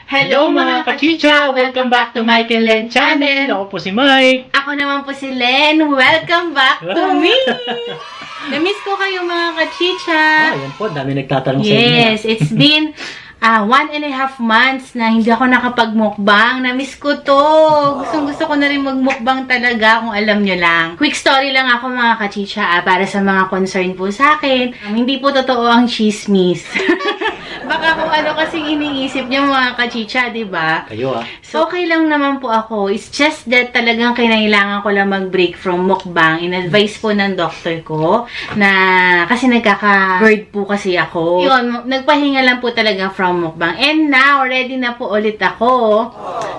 Hello mga kachicha! Welcome back to Mike and Len channel! Ako po si Mike! Ako naman po si Len. Welcome back to me! Na-miss ko kayo mga kachicha! Yan po, dami nagtatanong sa inyo. Yes, it's been 1.5 months na hindi ako nakapag-mukbang. Na-miss ko to. Gusto ko na rin mag-mukbang talaga kung alam nyo lang. Quick story lang ako mga kachicha para sa mga concern po sa akin. Hindi po totoo ang chismis. Baka kung ano kasing iniisip nyo mga kachicha, diba? Kayo So, okay lang naman po ako. It's just that talagang kinailangan ko lang mag-break from mukbang. In-advise po ng doctor ko na kasi nagkaka-GERD po kasi ako. Yun, nagpahinga lang po talaga from mukbang. And now, ready na po ulit ako.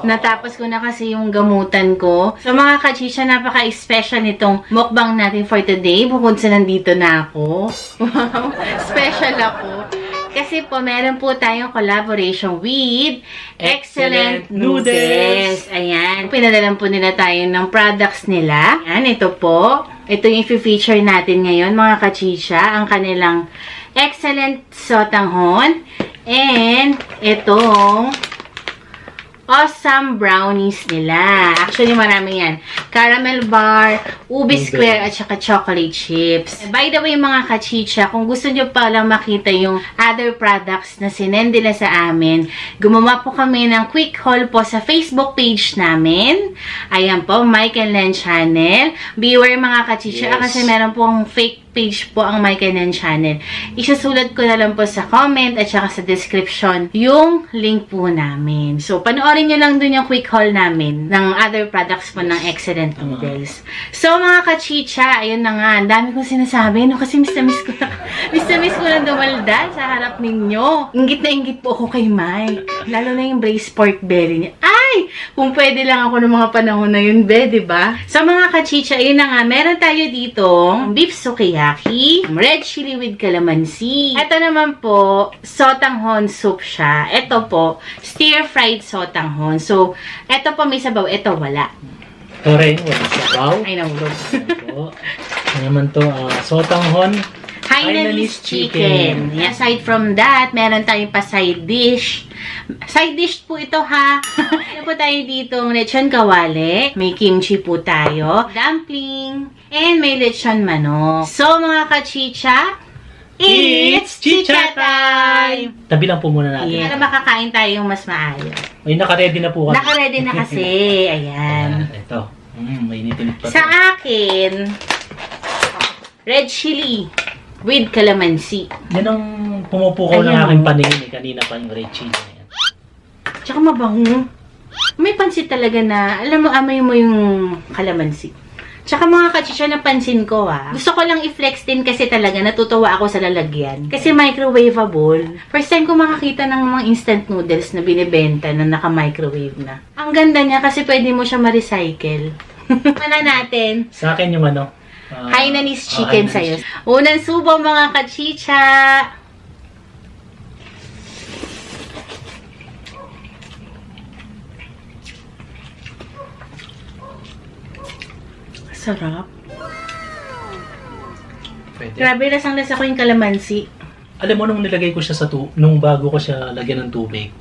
Natapos ko na kasi yung gamutan ko. So, mga kachicha, napaka-special nitong mukbang natin for today. Bukod sa nandito na ako. Wow, special ako. Kasi po, meron po tayong collaboration with Excellent Noodles. Ayan. Pinadalan po nila tayo ng products nila. Ayan, ito po. Ito yung i-feature natin ngayon, mga kachicha. Ang kanilang Excellent Sotanghon. And, itong awesome brownies nila. Actually, marami yan. Caramel bar, ubi square, at saka chocolate chips. By the way, mga kachicha, kung gusto nyo palang makita yung other products na sinend nila sa amin, gumawa po kami ng quick haul po sa Facebook page namin. Ayan po, Mike and Len channel. Beware mga kachicha, kasi meron pong fake page po ang Mike and Len channel. Isasulat ko na lang po sa comment at saka sa description yung link po namin. So, panoorin nyo lang dun yung quick haul namin ng other products po ng Excellent Noodles. So, mga kachicha, ayun na nga. Ang dami kong sinasabi. No, kasi miss na miss ko na dumaldal sa harap ninyo. Inggit na inggit po ako kay Mike. Lalo na yung braised pork belly niya. Ay! Kung pwede lang ako ng mga panahon na yun, diba? So, mga kachicha, ayun na nga. Meron tayo dito beef sukiyaki, red chili with calamansi. Ito naman po, sotanghon soup siya. Ito po, stir-fried sotanghon. So, ito po may sabaw. Ito wala. Ito rin, walang sabaw. Ay, nahulog. Ano naman to? Sotanghon. Hainanese chicken. Aside from that, meron tayong pa side dish. Side dish po ito ha. Meron po tayo dito lechon kawali. May kimchi po tayo. Dumpling. And may lechon manok. So mga kachicha, it's chicha time! Tabi lang po muna natin. Para makakain tayo yung mas maayos. Ay, naka-ready na po kami. Naka-ready na kasi. Ayan. Ito. Mainit-init pa. Sa akin, red chili with calamansi. Yan ang pumupukaw ng aking paningin. Kanina pa yung red chili na yan. Tsaka mabango. May pansit talaga na, alam mo, amoy mo yung calamansi. Tsaka mga kachicha, napansin ko gusto ko lang i-flex din kasi talaga natutuwa ako sa lalagyan. Kasi microwavable. First time ko makakita ng mga instant noodles na binibenta na naka-microwave na. Ang ganda niya kasi pwede mo siya ma-recycle. Ano natin? Sa akin yung Hainanese chicken sa'yo. Unang subo mga kachicha. Sarap. Pwede. Grabe, lasang-lasa ko yung calamansi. Alam mo, nung nilagay ko siya nung bago ko siya lagyan ng tubig,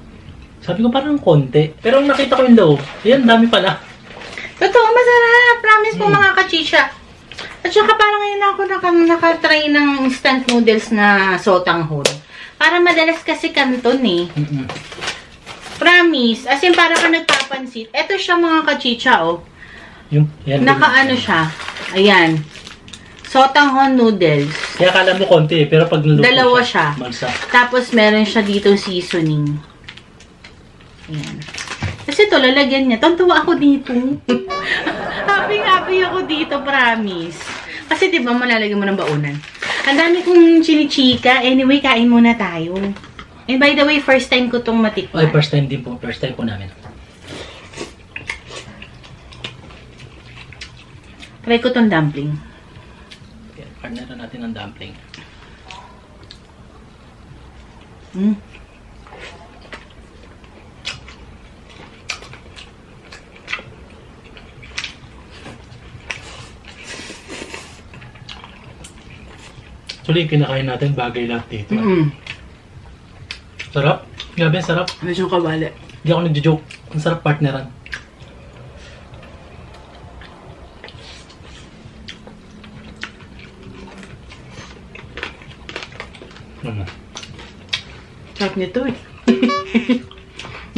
sabi ko parang konti. Pero nung nakita ko yung loob, ayan, dami pala. Totoo, masarap. Promise po mga kachicha. At saka parang ngayon ako nakatry ng instant noodles na sotanghon. Para madalas kasi kanton Promise. As in, para ka nagpapansit. Ito siya mga kachicha, Yan, nakaano siya. Ayan. Sotanghon noodles. Kaya akala mo konti pero pag niluto Dalawa siya. Malsa. Tapos meron siya dito seasoning. Ayan. Kasi ito, lalagyan niya. Tontuwa ako dito. Happy ako dito, promise. Kasi diba, malalagyan mo ng baunan. Ang dami kong chinichika. Anyway, kain muna tayo. And by the way, first time ko itong matikman. Ay, first time din po. First time po namin. Try ko itong dumpling. Okay, partner na natin ang dumpling. Actually, kinakain natin bagay lahat dito. Sarap. Grabe, sarap. Medyo kabali. Hindi ako nagjo-joke. Ang sarap partneran. Ano? Sarap nito eh.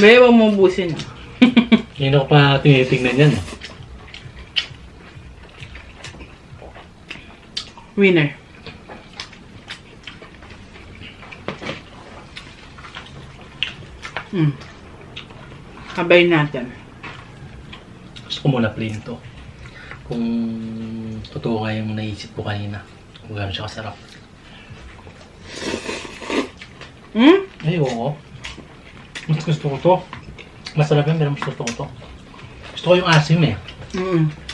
Baya, huwag mo ubusin. Hindi ko pa tinitignan yan. Winner. Kabay natin. Gusto ko muna plain to. Kung totoo nga yung naisip ko kanina. Kung gano'n siya kasarap. Ay, oo. Mas gusto ko to. Masarap yan, pero mas gusto ko to. Gusto ko yung asim eh.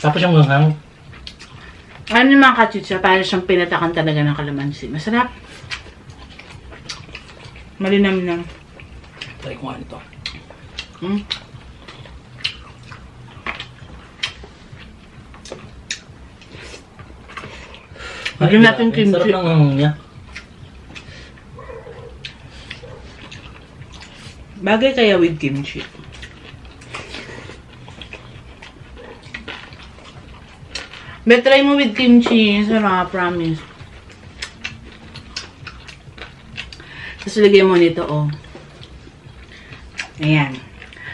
Tapos yung manghang. Ano yung mga kachitsa? Para siyang pinatakan talaga ng kalamansi. Masarap. Malinam-nam. Try ko nga nito. Lagyan natin kimchi. Sarap ng manghang niya. Bagay kaya with kimchi. But try mo with kimchi. Sarap, promise. Tapos lagyan mo nito, oh. Ayan.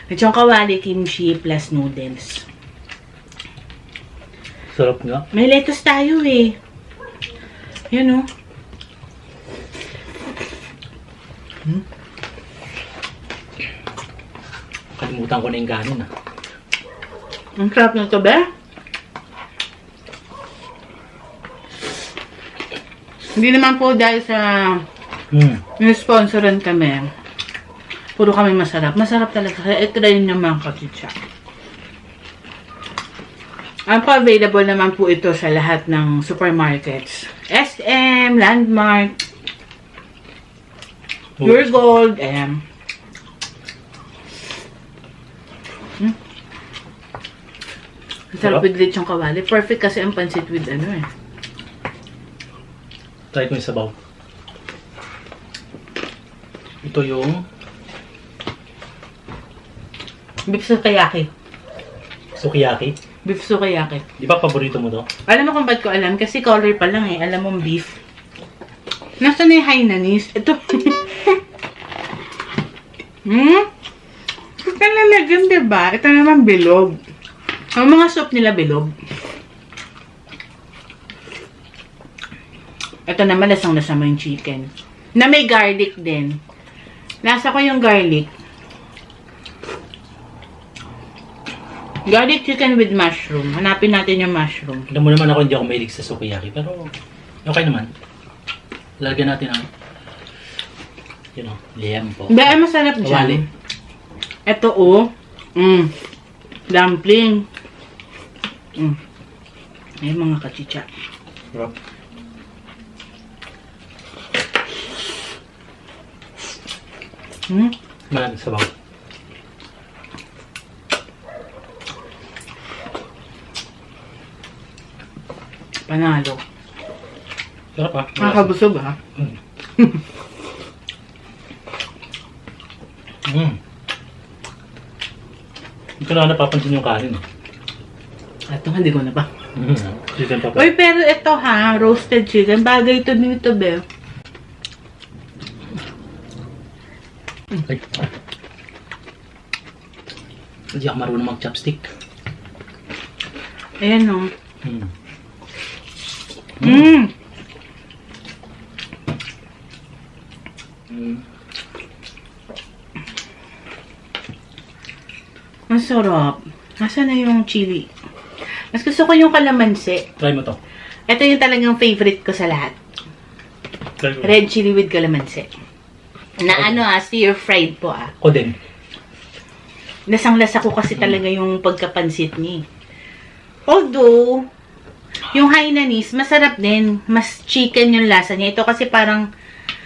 Lechong kawali, kimchi, plus noodles. Sarap nga. May lettuce tayo, eh. Yan, oh. Kalimutan ko na yung kanin ah. Ang sarap na to, be. Hindi naman po dahil sa sponsoran kami. Puro kami masarap. Masarap talaga. Kaya ito na yun yung mga kachitsa. Ang pa-available naman po ito sa lahat ng supermarkets. SM, Landmark, Pure Gold, Ang sarap with lechong kawali. Perfect kasi ang pansit with ano eh. Try ko yung sabaw. Ito yung Beef sukiyaki. sukiyaki. Beef sukiyaki. Di ba paborito mo to? Alam mo kung ba't ko alam? Kasi color pa lang eh. Alam mong beef. Nasaan na yung Hainanese? Ito. Ito lalagyan, diba? Ito naman bilog. Ang mga soup nila bilog. Ito naman lasang-lasa mo yung chicken. Na may garlic din. Nasa ko yung garlic. Garlic chicken with mushroom. Hanapin natin yung mushroom. Alam mo naman ako, hindi ako mahilig sa sukiyaki. Pero, okay naman. Lagyan natin ang, liempo. Dahil masarap Kawali. dyan. Ito oh. Dumpling. Ayun mga kachicha. Sarap. Maraming sabaw. Panalo. Sarap ah. Nakakabusog ha. Hindi ko na napapansin yung kanin. Ito hindi ko na pa. Chicken papa. Uy, pero ito ha, roasted chicken. Bagay ito dito, be. Ay. Hindi ako marunong mag-chopstick. Ayan o. Ang sarap. Nasaan na yung chili? Mas gusto ko yung kalamansi. Try mo to. Ito yung talagang favorite ko sa lahat. Try mo. Red chili with kalamansi. Na ano stir fried po Ako din. Lasang-lasa ko kasi talaga yung pagkapansit niya. Although, yung Hainanese, masarap din. Mas chicken yung lasa niya. Ito kasi parang,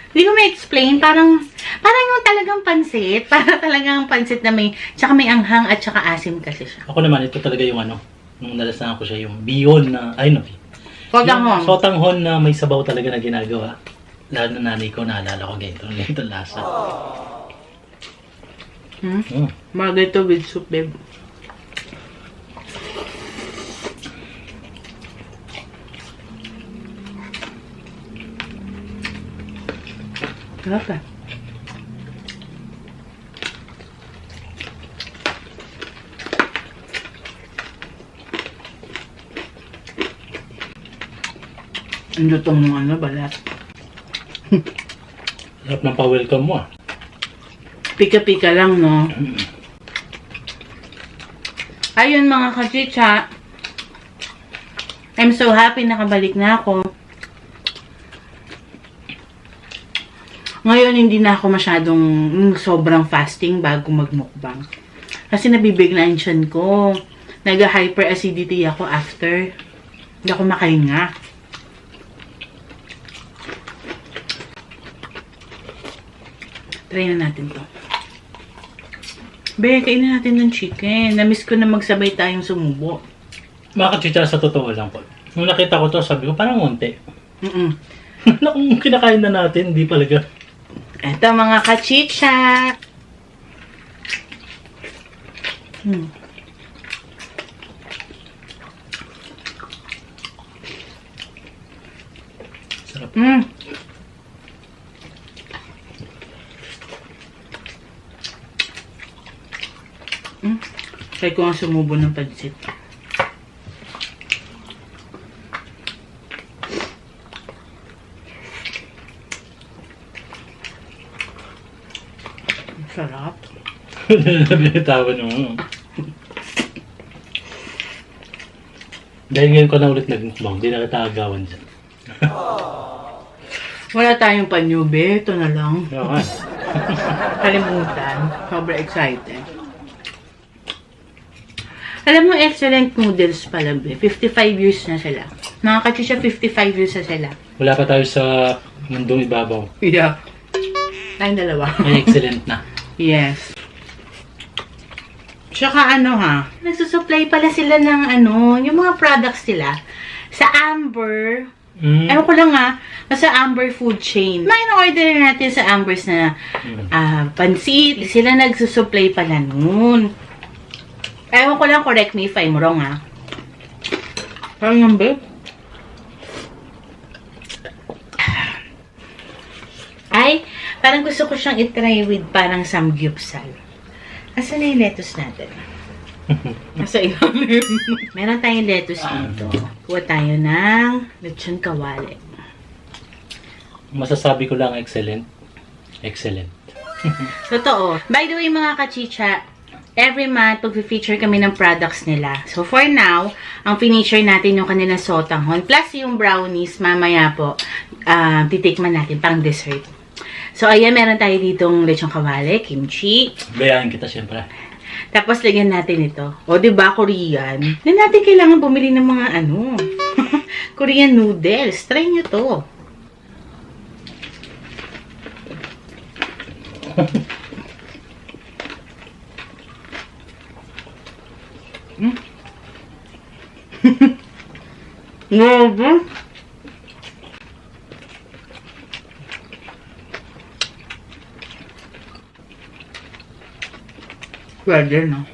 hindi ko ma-explain, parang yung talagang pansit. Parang talagang pansit na may, tsaka may anghang at tsaka asim kasi siya. Ako naman, ito talaga yung nung nalasahan ko siya, yung bihon na, Sotanghon. Sotanghon na may sabaw talaga na ginagawa. Lalo na nanay ko, naalala ko ganito lasa. Margarito with soup, babe. Sarap eh. Ang lutong ng ano, balat. Sarap ng pa-welcome mo ah. Pika-pika lang, no? Ayun mga kachicha. I'm so happy nakabalik na ako. Ngayon, hindi na ako masyadong sobrang fasting bago magmukbang. Kasi nabibigla yung tiyan ko. Nag-hyperacidity ako after. Hindi ako makahinga. Try na natin to. Be, kainin natin ng chicken. Namiss ko na magsabay tayong sumubo. Mga kachicha, sa totoo lang po. Nung nakita ko to, sabi ko, parang unti. Na kung kinakain na natin, hindi palaga. Eto mga kachicha. Sarap. Try ko nga sumubo ng pansit. Sarap. Binitawan mo. Dahil ngayon ko na ulit nagmukbang, hindi na kita agawan dyan. Wala tayong panyube. Ito na lang. Okay. Kalimutan. Sobrang excited. Alam mo, excellent noodles pala, be. 55 years na sila. Mga kachicha, 55 years na sila. Wala pa tayo sa mundong ibabaw. Yeah. Tayong dalawa. Ay, excellent na. Yes. Tsaka ano ha, nagsusupply pala sila ng ano, yung mga products nila sa Amber. Ewan ko lang ha, sa Amber food chain. May na-order natin sa Amber's na pansit. Sila nagsusupply pala nun. Ewan ko lang, correct me if I'm wrong ha. Parang yung babe. Ay, parang gusto ko siyang itry with parang samgyupsal. Asan na yung lettuce natin? Nasa ilalim. Meron tayong lettuce dito. Kuha tayo ng lechon kawali. Masasabi ko lang excellent. Excellent. Totoo. By the way mga kachicha, every month, pag-feature kami ng products nila. So, for now, ang feature natin yung kanilang sotanghon. Plus, yung brownies, mamaya po, titikman natin pang dessert. So, ayan, meron tayo ditong lechong kawali, kimchi. Bayahin kita siyempre. Tapos, lagyan natin ito. O, diba, Korean? Hindi natin kailangan bumili ng mga, Korean noodles. Try nyo to. Grabe. Pwede, no?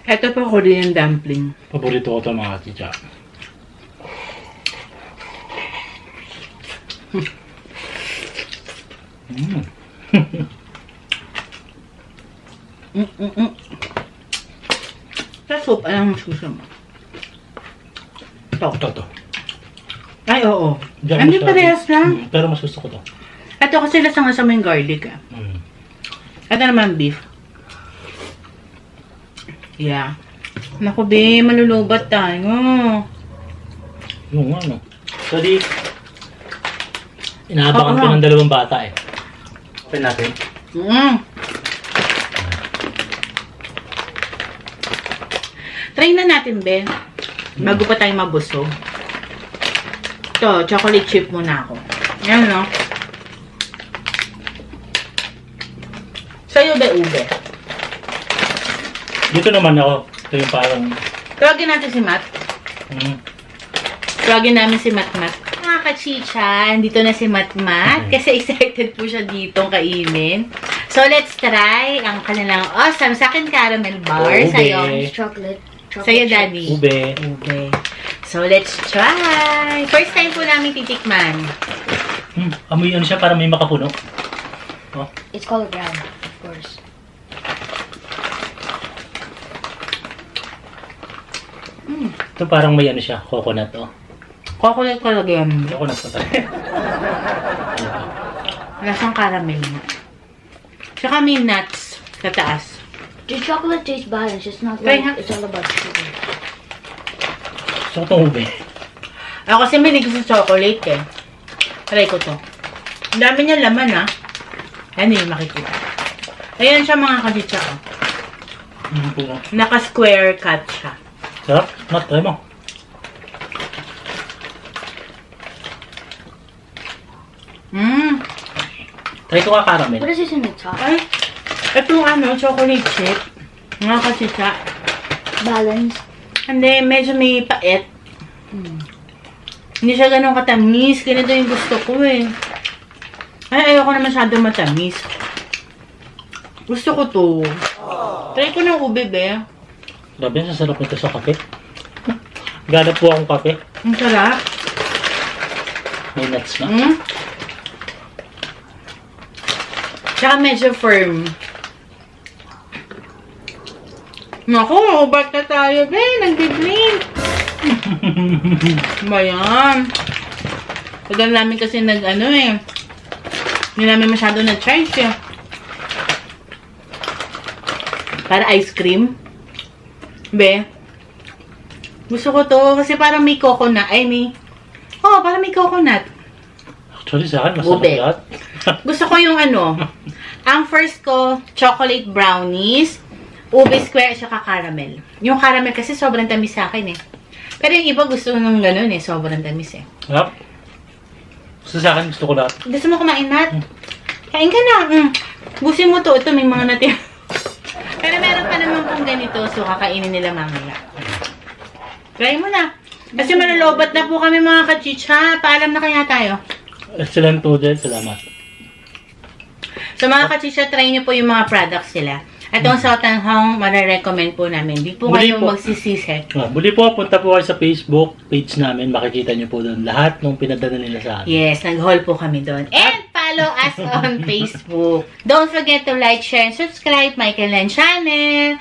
Ito pa Korean dumpling. Paborito ko ito mga kachicha. Sa soup, anong mas gusto mo? Ito. Ay, oo. Diyan Hindi mas parehas lang. Pero mas gusto ko to. Ito kasi lasang-lasa mo yung garlic, ah. Ito naman beef. Yeah. Naku, be, malulubat tayo. Yung ano. Sorry. Inaabangan ko ng dalawang bata eh. Open natin. Try na natin, Ben. Bago pa tayo mabusog. Ito, chocolate chip muna ako. Yan, no? Sa'yo, ube. Dito naman ako. Ito yung parang... Tawagin natin si Matt. Tawagin namin si Matt. Mga kachicha, dito na si Matmat kasi excited po siya ditong kainin. So, let's try ang kanilang awesome. Sa akin, caramel bar. Ube. Sa'yo, Chocolate. sa'yo, Daddy. Ube. Ube. So, let's try. First time po namin titikman. Amoy ano siya para may makapuno. Oh. It's color brown, of course. Ito parang may ano siya, coconut. Oh. Chocolate talaga yan. Coconut pa tayo. Lasang caramel mo. Tsaka may nuts sa taas. The chocolate tastes balanced. It's not Try like nga. it's all about sugar. So, itong ube. Ako kasi may ko sa chocolate eh. Try ko to. Ang dami niya laman ah. Yan yung makikita. Ayan siya mga kachicha. Oh. Puno. Naka-square cut siya. Sarap. Mat, try mo. Try ko ka caramel. What is this in the top? Ay, itong ano, chocolate chip. Mga kachicha. Balanced. Hindi, medyo may pait. Hindi siya ganun katamis. Ganito yung gusto ko eh. Ay, ayoko na masyado matamis. Gusto ko to. Try ko ng ube, be. Grabe, ang sasarap nito sa kape. Ganap po akong kape. Ang sarap. May nuts na. Tsaka medyo firm. Naku, ubat na tayo, be. Nagdi-drink. Ba yan? Tagal namin kasi nag-ano eh. Hindi namin masyado na-charge eh. Para ice cream. Be. Gusto ko to kasi parang may coconut. Ay, may... Oh, parang may coconut. Actually, sa akin, masarap Ube. lahat. Gusto ko yung ano. Ang first ko, chocolate brownies, ube square, at saka caramel. Yung caramel kasi sobrang tamis sa akin eh. Pero yung iba gusto nung ganun eh. Sobrang tamis eh. Sarap. Gusto sa akin, gusto ko lahat. Gusto mo kumain lahat? Kain ka na. Gusto mo to. Ito may mga natira. Pero meron pa naman pong ganito. So, kakainin nila mamaya. Try mo na. Kasi malalobat na po kami mga kachicha. Paalam na kaya tayo. Excellent to din. Salamat. So, mga kachicha, try nyo po yung mga products nila. Itong Sotanghong, marirecommend po namin. Di po Muli kayo po. magsisisi. Muli po, punta po kayo sa Facebook page namin. Makikita nyo po doon lahat ng pinadala nila sa akin. Yes, nag-haul po kami doon. And follow us on Facebook. Don't forget to like, share, and subscribe my Kailan channel.